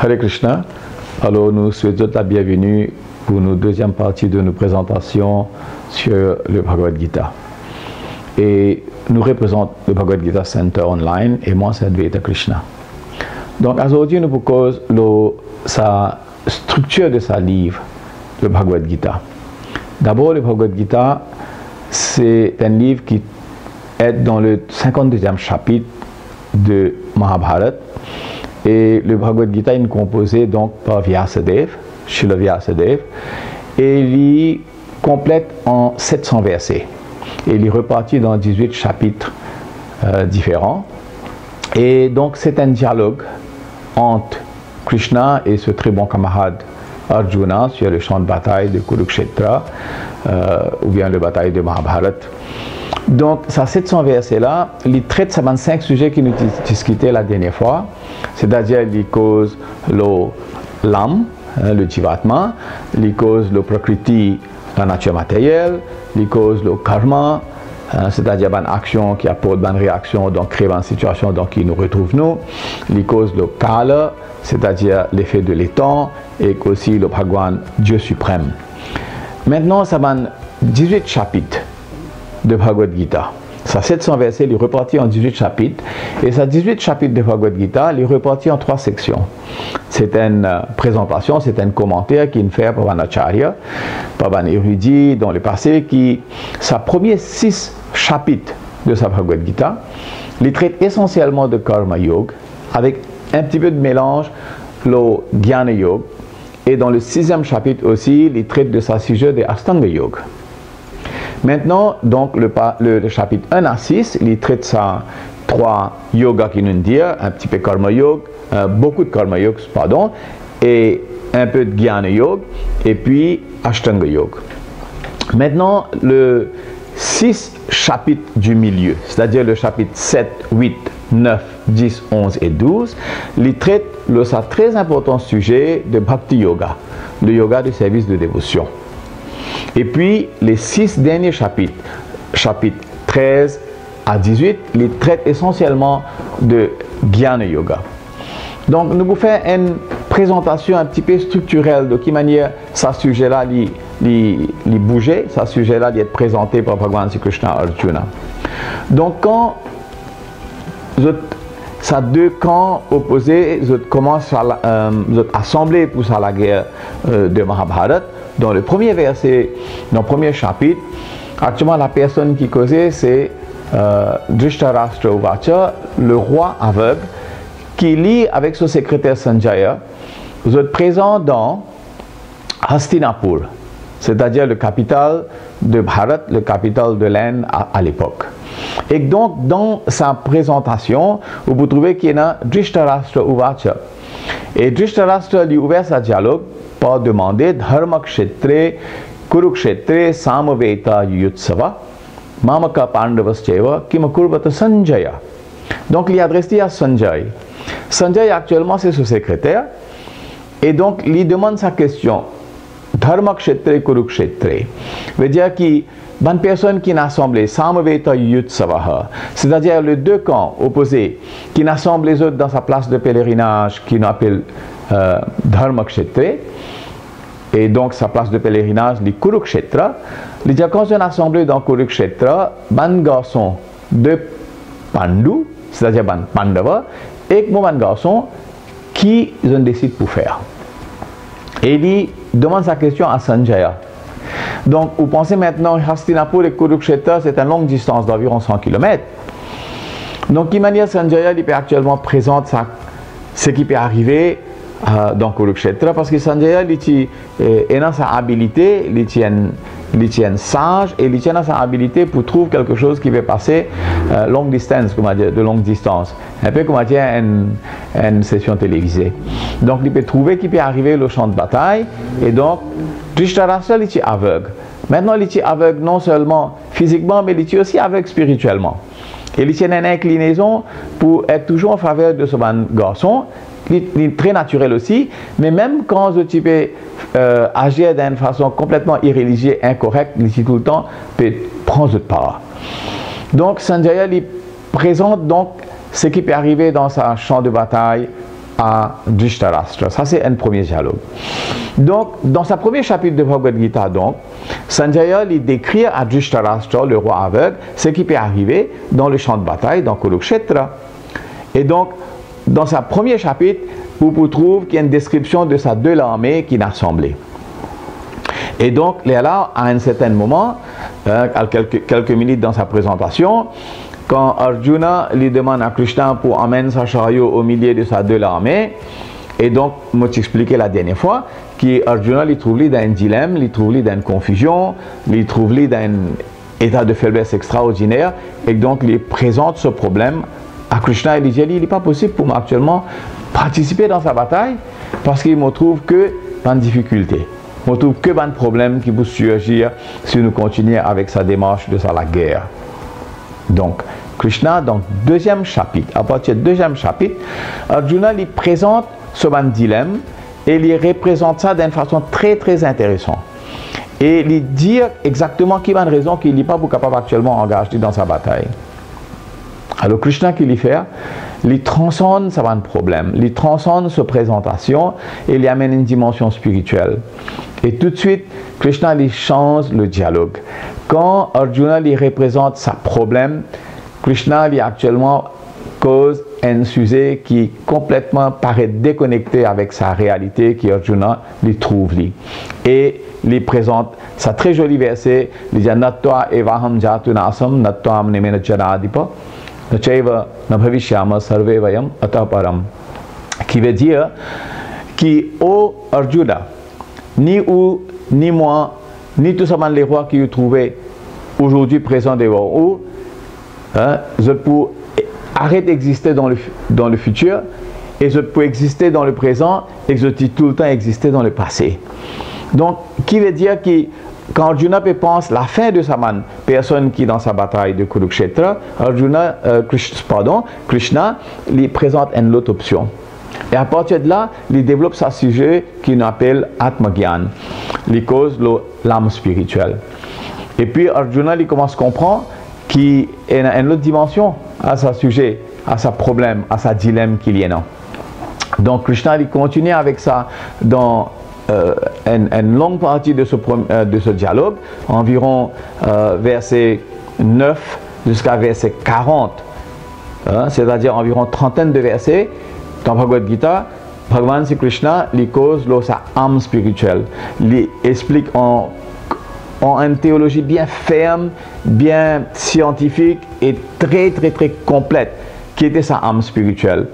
Hare Krishna. Alors nous souhaitons la bienvenue pour notre deuxième partie de nos présentations sur le Bhagavad Gita. Et nous représentons le Bhagavad Gita Center Online et moi c'est Advaita Krishna. Donc aujourd'hui nous proposons sa structure de sa livre, le Bhagavad Gita. D'abord le Bhagavad Gita c'est un livre qui est dans le 52e chapitre de Mahabharata. Et le Bhagavad Gita est composé donc par Vyasadeva, Srila Vyasadeva, et il complète en 700 versets. Et il est reparti dans 18 chapitres différents. Et donc c'est un dialogue entre Krishna et ce très bon camarade Arjuna sur le champ de bataille de Kurukshetra, ou bien la bataille de Mahabharata. Donc, ces 700 versets-là, ils traitent ces 25 sujets que nous discutions la dernière fois, c'est-à-dire les causes l'âme, le jivatma, les causes le prakriti, la nature matérielle, les causes le karma, c'est-à-dire une action qui apporte une réaction, donc crée une situation donc, qui nous retrouve nous, les causes le kala, c'est-à-dire l'effet de l'étang, et aussi le Bhagwan, Dieu suprême. Maintenant, ça va 18 chapitres de Bhagavad Gita. Ça 700 versets, il est reparti en 18 chapitres. Et ça 18 chapitres de Bhagavad Gita, il est reparti en 3 sections. C'est une présentation, c'est un commentaire qui est fait par un acharya, par un érudit dans le passé, qui, sa première 6 chapitres de sa Bhagavad Gita, il traite essentiellement de Karma Yoga, avec un petit peu de mélange, le Jnana Yoga. Et dans le 6e chapitre aussi, il traite de sa sujet de Ashtanga Yoga. Maintenant, donc, le chapitre 1 à 6, il traite ça 3 yogas qui nous disent, un petit peu karma yoga, beaucoup de karma yoga, pardon, et un peu de jnana yoga, et puis ashtanga yoga. Maintenant, le 6 chapitres du milieu, c'est-à-dire le chapitre 7, 8, 9, 10, 11 et 12, il traite le très important sujet de Bhakti Yoga, le yoga du service de dévotion. Et puis, les 6 derniers chapitres, chapitres 13 à 18, ils traitent essentiellement de Jnana Yoga. Donc, nous vous faisons une présentation un petit peu structurelle de quelle manière ce sujet-là bouger, ce sujet-là est présenté par Bhagavan Sri Krishna Arjuna. Donc, quand ces deux camps opposés commencent à assembler pour la guerre de Mahabharata, dans le premier verset, dans le premier chapitre, actuellement la personne qui causait c'est Drishtarashtra Uvacha, le roi aveugle, qui lit avec son secrétaire Sanjaya, vous êtes présent dans Hastinapur, c'est-à-dire le capital de Bharat, le capital de l'Inde à l'époque. Et donc, dans sa présentation, vous trouvez qu'il y a Drishtarashtra Uvacha. Et Drishtarashtra lui ouvert sa dialogue pour demander Dharma Kshetre, Kurukshetre, Samaveta Yutsava, Mamaka Pandavascheva, Kimakurvata Sanjaya. Donc, il est adressé à Sanjay. Sanjay, actuellement, c'est son secrétaire. Et donc, il lui demande sa question. Dharma Kshetre, Kurukshetre. Veut dire qu'il une personne qui n'a assemblé Samaveta Yutsavaha, c'est-à-dire les deux camps opposés, qui n'assemblent les autres dans sa place de pèlerinage, qui nous appelle Dharma Kshetre, et donc sa place de pèlerinage, les Kurukshetra. Les gens, quand on assemblé dans Kurukshetra, un garçon de Pandu, c'est-à-dire un Pandava, et un garçon qui ont décidé pour faire. Et il demande sa question à Sanjaya. Donc, vous pensez maintenant, Hastinapur et Kurukshetra, c'est une longue distance d'environ 100 km. Donc, de manière Sanjaya, il peut actuellement présenter ce qui peut arriver dans Kurukshetra, parce que Sanjaya, il a sa habilité, il tient sage, et il tient sa habilité pour trouver quelque chose qui va passer longue distance, de longue distance. Un peu comme une session télévisée. Donc, il peut trouver qui peut arriver au champ de bataille, et donc, Drishtarashtra, il est aveugle. Maintenant, il est aveugle non seulement physiquement, mais il est aussi aveugle spirituellement. Et il tient une inclinaison pour être toujours en faveur de ce garçon. Il est très naturel aussi, mais même quand tu peux agir d'une façon complètement irréligieuse, incorrecte, il tout le temps peut prendre de part. Donc, Sanjaya lui présente donc ce qui peut arriver dans sa champ de bataille à Drishtarashtra. Ça, c'est un premier dialogue. Donc, dans sa premier chapitre de Bhagavad Gita, donc, Sanjaya il décrit à Drishtarashtra, le roi aveugle, ce qui peut arriver dans le champ de bataille, dans Kurukshetra. Et donc, dans sa premier chapitre, vous pouvez trouver qu'il y a une description de sa deux armées qui n'a assemblée. Et donc, là, à un certain moment, à quelques minutes dans sa présentation, quand Arjuna lui demande à Krishna pour amener sa chariot au milieu de sa deux armées, et donc, moi t'expliquais la dernière fois, qu'Arjuna lui trouve dans un dilemme, lui trouve dans une confusion, lui trouve dans un état de faiblesse extraordinaire, et donc il présente ce problème à Krishna. Il dit, il n'est pas possible pour moi actuellement participer dans sa bataille, parce qu'il me trouve que dans une difficulté. Il me trouve que dans un problème qui peut surgir si nous continuons avec sa démarche de la guerre. Donc, Krishna, dans le deuxième chapitre, à partir du deuxième chapitre, Arjuna lui présente ce dilemme et il représente ça d'une façon très très intéressante. Et lui dire exactement qui a une raison qu'il n'est pas capable actuellement d'engager dans sa bataille. Alors Krishna qui lui fait, il transcende ce problème, il transcende sa présentation et il amène une dimension spirituelle. Et tout de suite, Krishna lui change le dialogue. Quand Arjuna lui représente sa problème, Krishna lui actuellement cause un sujet qui complètement paraît déconnecté avec sa réalité qu'Arjuna lui trouve. Et lui présente sa très joli verset, il dit Natva evaham jatu nasam natvam nimena janadipa nachaiva nabhavishyama sarve vayam ataparam, qui veut dire qui ô Arjuna, ni ou, ni moi, ni tous les rois qui ont trouvé aujourd'hui présents devant eux, je peux arrêter d'exister dans le futur et je peux exister dans le présent et je peux tout le temps exister dans le passé. Donc, qui veut dire que quand Arjuna pense la fin de sa personne qui est dans sa bataille de Kurukshetra, Krishna lui présente une autre option. Et à partir de là, il développe ce sujet qu'il appelle Atmagyan, il cause l'âme spirituelle. Et puis Arjuna il commence à comprendre qu'il y a une autre dimension à ce sujet, à ce problème, à ce dilemme qu'il y a. Donc Krishna il continue avec ça dans une longue partie de ce dialogue, environ verset 9 jusqu'à verset 40, c'est-à-dire environ trentaine de versets. Dans Bhagavad Gita, Bhagavan Sri Krishna lui cause sa âme spirituelle, lui explique en une théologie bien ferme, bien scientifique et très très très complète qui était sa âme spirituelle.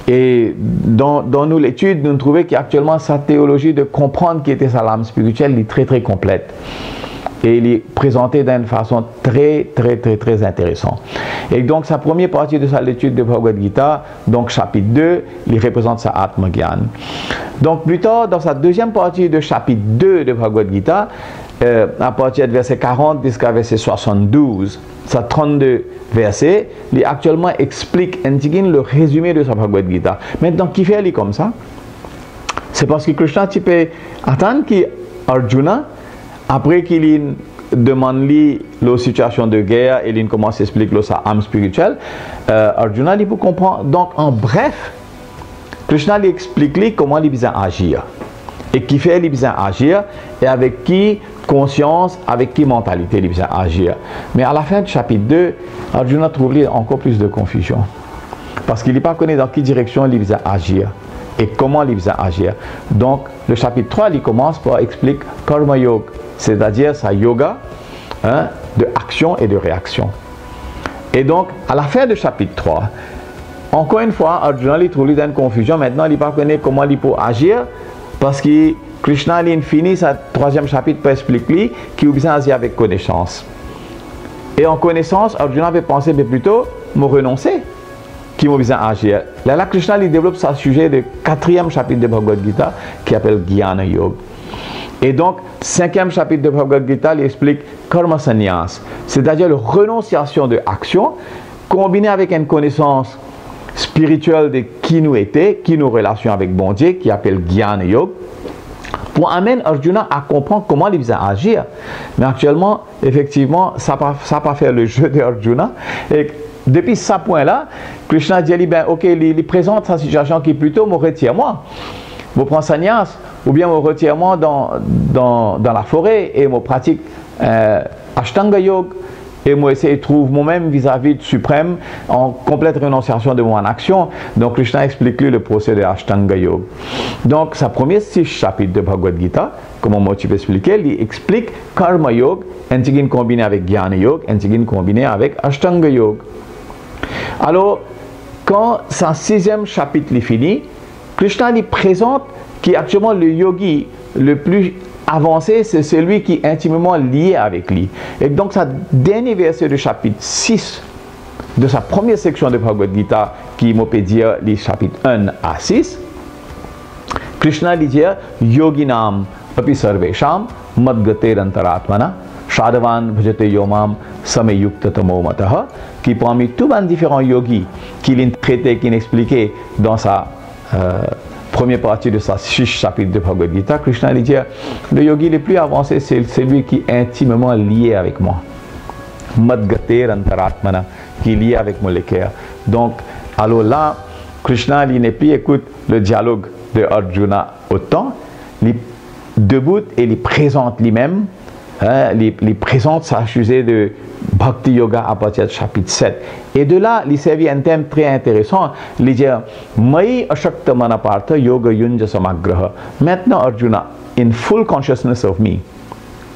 Et dans nous l'étude, nous trouvons qu'actuellement sa théologie de comprendre qui était sa âme spirituelle est très très complète. Et il est présenté d'une façon très très très très intéressante. Et donc sa première partie de sa l'étude de Bhagavad Gita, donc chapitre 2, il représente sa Atmagyan. Donc plus tard, dans sa deuxième partie de chapitre 2 de Bhagavad Gita, à partir de verset 40 jusqu'à verset 72, sa 32 versets, il actuellement explique le résumé de sa Bhagavad Gita. Maintenant, qui fait comme ça? C'est parce que Krishna peut attendre qu'Arjuna, après qu'il demande la situation de guerre et il commence à expliquer sa âme spirituelle, Arjuna il peut comprendre. Donc en bref, Krishna lui explique comment il besoin agir. Et qui fait il besoin agir et avec qui conscience, avec qui mentalité il besoin agir. Mais à la fin du chapitre 2, Arjuna trouve encore plus de confusion. Parce qu'il n'est pas connu dans quelle direction il besoin agir. Et comment il besoin agir. Donc le chapitre 3, il commence par expliquer Karma Yoga, c'est-à-dire sa yoga de action et de réaction. Et donc, à la fin du chapitre 3, encore une fois, Arjuna il trouve dans une confusion. Maintenant, il ne connaît pas comment il peut agir parce que Krishna il finit sa troisième chapitre pour expliquer qu'il a besoin d'agir avec connaissance. Et en connaissance, Arjuna avait pensé plutôt me renoncer qui a besoin d'agir. Là, Krishna il développe ce sujet du quatrième chapitre de Bhagavad Gita qui s'appelle Jnana Yoga. Et donc, cinquième chapitre de Bhagavad Gita, il explique Karma Sannyas, c'est-à-dire la renonciation de action, combinée avec une connaissance spirituelle de qui nous était, qui nous relation avec bon Dieu, qui appelle Jnana Yoga. pour amener Arjuna à comprendre comment il va agir. Mais actuellement, effectivement, ça n'a pas fait le jeu d'Arjuna. Et depuis ce point-là, Krishna dit, ben, ok, il présente sa situation qui est plutôt, me retire-moi. Je prends sannyas, ou bien me retire-moi dans la forêt et me pratique Ashtanga Yoga. Et moi, je trouve moi-même vis-à-vis du suprême en complète renonciation de mon action. Donc, Krishna explique lui le procédé de Ashtanga Yoga. Donc, sa première 6 chapitres de Bhagavad Gita, comme moi tu peux expliquer, il explique Karma Yoga, Antigine combiné avec Jnana Yoga, Antigine combiné avec Ashtanga Yoga. Alors, quand sa 6e chapitre est fini, Krishna lui présente qui actuellement le yogi le plus avancé, c'est celui qui est intimement lié avec lui. Et donc, sa dernier verset du chapitre 6 de sa première section de Bhagavad Gita, qui m'a peut dire les chapitres 1 à 6, Krishna dit Yoginam api sarvesham madgater antaratmana shadavan bhajate yomam sameyukta tamo mataha, qui parmi tous les différents yogis qu'il a traité, qu'il a expliqué dans sa première partie de sa 6 chapitres de Bhagavad Gita, Krishna dit le yogi le plus avancé, c'est celui qui est intimement lié avec moi. Madgater antaratmana, qui est lié avec mon cœur. Donc, alors là, Krishna il n'est plus écoute le dialogue de Arjuna autant, il debout et il présente lui-même, il présente sa sujet de Bhakti Yoga à partir du chapitre 7. Et de là, il servi un thème très intéressant. Il dit Mai Ashakta Manapartha Yoga Yunja Samagraha. Maintenant, Arjuna, in full consciousness of me,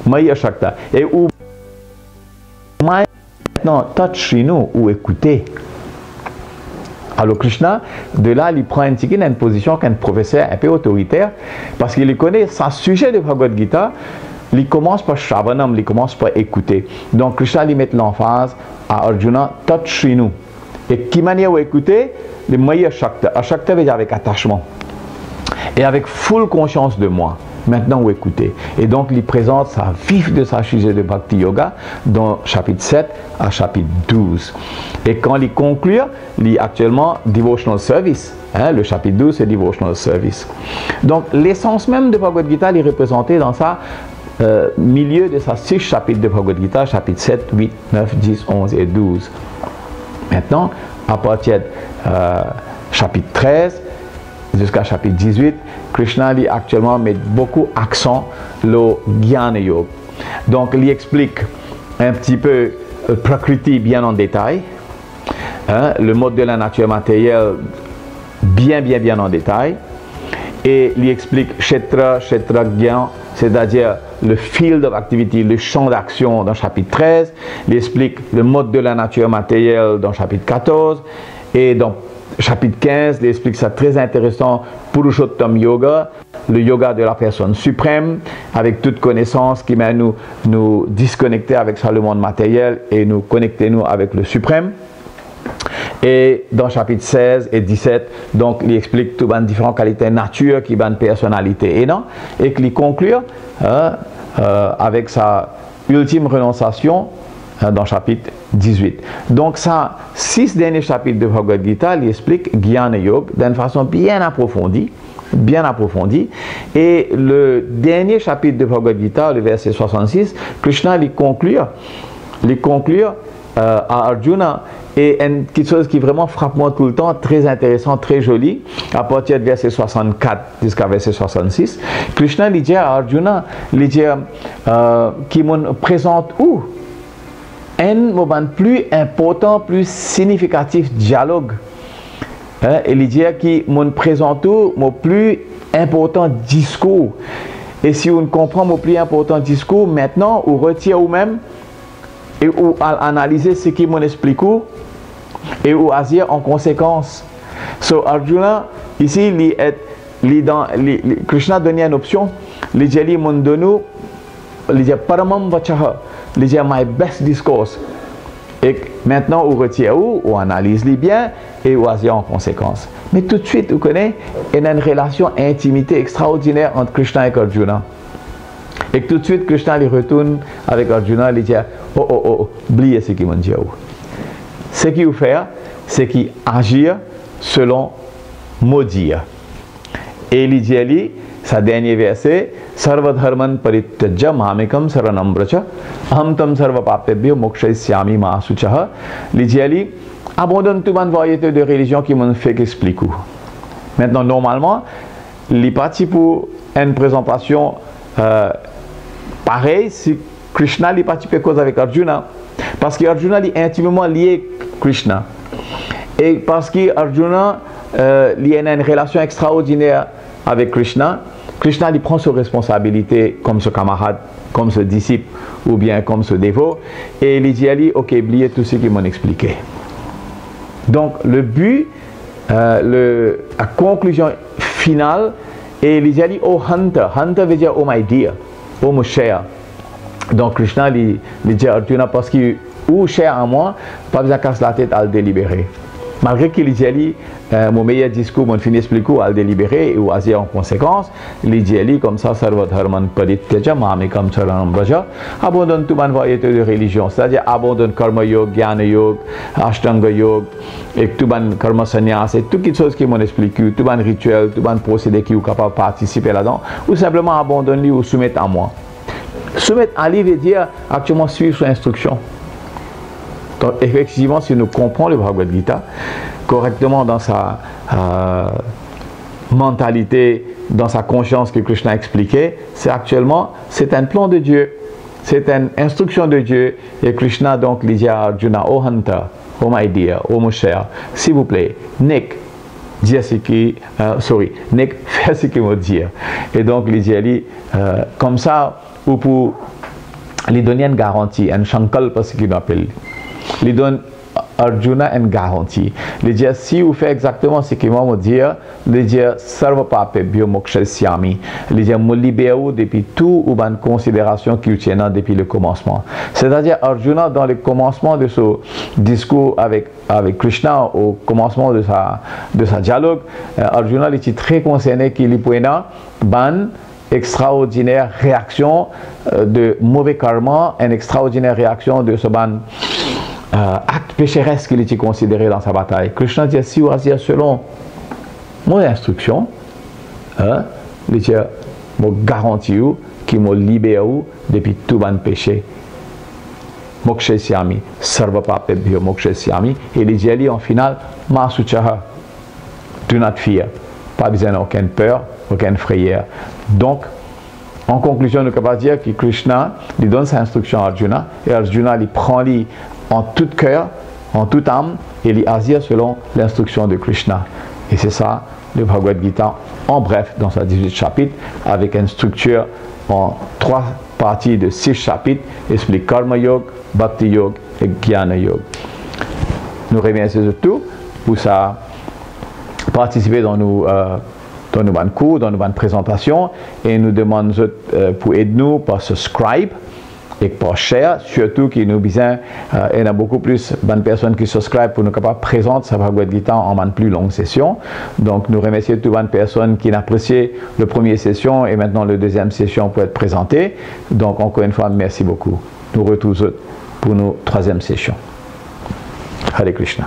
Mai Ashakta. Et où maintenant, touch Shrinu ou écouter. Alors Krishna, de là, il prend une position qu'un professeur un peu autoritaire, parce qu'il connaît son sujet de Bhagavad Gita. Il commence par Shravanam, il commence par écouter. Donc Krishna lui met l'emphase à Arjuna, touch Shrinu. Et qui manière où écouter? Le Maya Shakta. Ashakta veut dire avec attachement. Et avec full conscience de moi. Maintenant où écouter. Et donc il présente sa vif de sa sujet de Bhakti Yoga dans chapitre 7 à chapitre 12. Et quand il conclut, il actuellement Devotional Service. Le chapitre 12 c'est Devotional Service. Donc l'essence même de Bhagavad Gita est représentée dans sa milieu de sa 6 chapitres de Bhagavad Gita, chapitre 7, 8, 9, 10, 11 et 12. Maintenant, à partir de chapitre 13 jusqu'à chapitre 18, Krishna lui actuellement met beaucoup accent le Jnana Yoga. Donc, il explique un petit peu Prakriti bien en détail, le mode de la nature matérielle bien en détail, et il explique Kshetra, Kshetragyan, c'est-à-dire le field of activity, le champ d'action dans le chapitre 13, il explique le mode de la nature matérielle dans le chapitre 14, et dans le chapitre 15, il explique ça très intéressant, Purushottam Yoga, le yoga de la personne suprême, avec toute connaissance qui m'a nous disconnecter avec ça, le monde matériel, et nous connecter nous avec le suprême. Et dans chapitre 16 et 17, donc il explique toutes les différentes qualités nature qui ont une personnalité et non, et qu'il conclut avec sa ultime renonciation dans chapitre 18. Donc ça, 6 derniers chapitres de Bhagavad Gita, il explique Jnana Yoga d'une façon bien approfondie. Et le dernier chapitre de Bhagavad Gita, le verset 66, Krishna lui conclut à Arjuna, et quelque chose qui vraiment frappe moi tout le temps, très intéressant, très joli, à partir de verset 64 jusqu'à verset 66, Krishna lui dit à Arjuna, qui me présente où un moment plus important, plus significatif dialogue. Et il dit qui me présente où mon plus important discours. Et si on comprend mon plus important discours, maintenant, on retire ou-même et ou analyser ce qui m'en explique et ou agir en conséquence. So Arjuna, ici, Krishna donne une option, il dit Mundanu, il dit Paramam Vachaha, il dit my best discourse. Et maintenant, on retire on analyse les bien et on agit en conséquence. Mais tout de suite, vous connaissez, il y a une relation intimité extraordinaire entre Krishna et Arjuna. Et tout de suite, Krishna lui retourne avec Arjuna, il dit oubliez ce qu'il m'a dit. Ce qu'il fait, c'est qu'il agit selon maudire. Et il dit, sa dernier verset, Sarva dharman parityajya mamekam saranam vracha aham tam sarva papebhyo mokshaysyami ma asuchaha. Il dit Ali, abandonne toute une variété de religions qui m'ont fait qu'expliquer. Maintenant, normalement, les partis pour une présentation pareille, si Krishna est parti pour cause avec Arjuna, parce qu'Arjuna est intimement lié à Krishna. Et parce qu'Arjuna a une relation extraordinaire avec Krishna, Krishna il prend ses responsabilités comme ce camarade, comme ce disciple ou bien comme ce dévot, et il dit Ali, ok, oubliez tout ce qu'ils m'ont expliqué. Donc le but, la conclusion finale, et il dit Ali, oh Hunter, Hunter veut dire oh my dear, oh mon cher. Donc Krishna il dit à Arjuna, parce que ou cher à moi, pas besoin de casser la tête à le délibérer. Malgré qu'il dit Ali, mon meilleur discours, mon fini explique à le délibérer et à agir en conséquence, il dit Ali comme ça, Sarva dharman parityajya mamekam saranam vracha, abandonne toute une variété de religions, c'est-à-dire abandonne karma yoga, jnana yoga, ashtanga yoga, et tout un karma sannyas, et toutes les choses qui m'ont expliqué, tout un rituel, tout un procédé qui est capable de participer là-dedans, ou simplement abandonne-lui ou soumettre à moi. Soumettre à lui veut dire actuellement suivre son instruction. Donc, effectivement, si nous comprenons le Bhagavad Gita correctement dans sa mentalité, dans sa conscience que Krishna expliquait, c'est un plan de Dieu, c'est une instruction de Dieu. Et Krishna donc dit à Arjuna, oh Hunter, oh my dear, oh mon cher, s'il vous plaît, Nick, dire ce qui, Nick, fais ce qu'il me dit. Et donc il dit, comme ça, ou pour lui donner une garantie, un shankalpa, ce qu'il appelle. Il donne Arjuna une garantie. Il dit, si vous faites exactement ce qu'il m'a dit, il dit, sarva papebhyo mokshaysyami. Il dit, me libère depuis tout ou bonne considération qui tient depuis le commencement. C'est-à-dire, Arjuna, dans le commencement de ce discours avec Krishna, au commencement de sa dialogue, Arjuna était très concerné qu'il y ait une extraordinaire réaction de mauvais karma, une extraordinaire réaction de ce ban acte pécheresse qu'il était considéré dans sa bataille. Krishna dit, si vous agissez selon mon instruction, il dit, je garantis qu'il me libère depuis tout ban péché. Mokshaysyami, sarva papebhyo mokshaysyami. Et il dit, en final, ma suchaha, do not fear. Pas besoin d'aucune peur, aucune frayeur. Donc, en conclusion, nous pouvons dire que Krishna lui donne sa instruction à Arjuna, et Arjuna lui prend lui en tout cœur, en toute âme, et lui agit selon l'instruction de Krishna. Et c'est ça, le Bhagavad Gita, en bref, dans sa 18 chapitres, avec une structure en 3 parties de 6 chapitres, explique Karma Yoga, Bhakti Yoga et Jnana Yoga. Nous remercions surtout pour ça participer dans nos cours, dans nos présentations, et nous demandons pour aider nous par subscribe et par share, surtout qu'il nous besoin, il y a beaucoup plus de personnes qui subscribent pour nous capables de présenter sa Bhagavad Gita en une plus longue session. Donc nous remercions toutes les personnes qui ont apprécié la première session et maintenant la deuxième session pour être présentée. Donc encore une fois, merci beaucoup. Nous retrouvons pour nos 3e session. Hare Krishna.